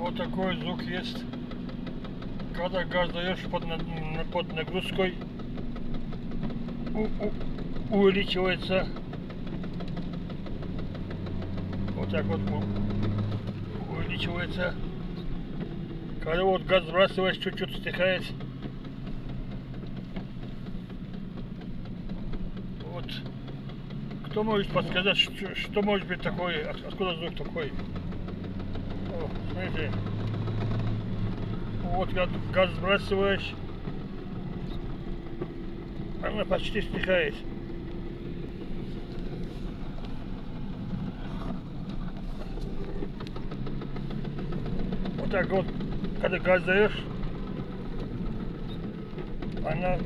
Вот такой звук есть, когда газ даешь под нагрузкой, увеличивается. Вот так вот увеличивается. Когда вот газ сбрасываешь, чуть-чуть стихает. Вот. Кто может подсказать, что может быть такое, откуда звук такой? О, смотрите. Вот газ сбрасываешь, она почти стихает. Вот так вот, когда газ даешь, она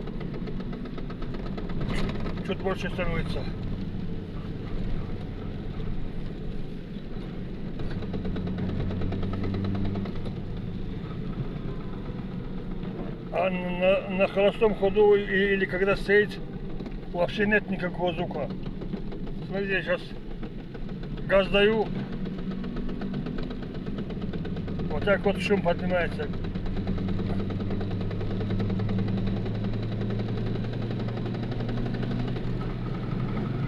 чуть больше становится. А на холостом ходу или когда стоит, вообще нет никакого звука. Смотрите, сейчас газ даю, вот так вот шум поднимается.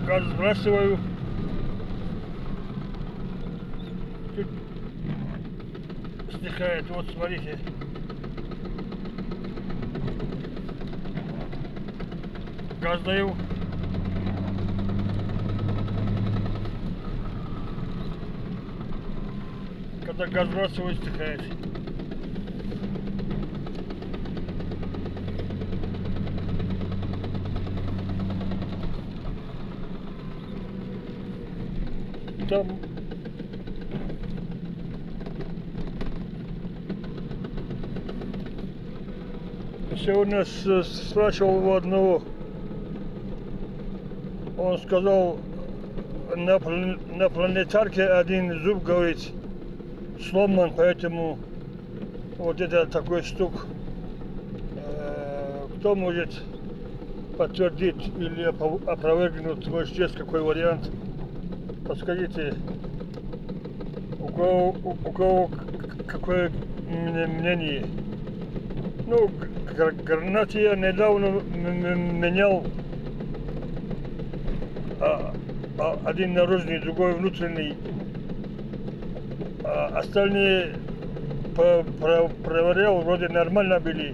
Газ сбрасываю, чуть стихает. Вот смотрите. Газ даю. Когда газ сбрасываю, стихает. Там сегодня спрашивал у одного, он сказал, на планетарке один зуб, говорит, сломан, поэтому вот это такой стук. Кто может подтвердить или опровергнуть, может есть какой вариант? Подскажите, у кого какое мнение? Ну, гранаты я недавно менял, один наружный, другой внутренний. Остальные проверял, вроде нормально были.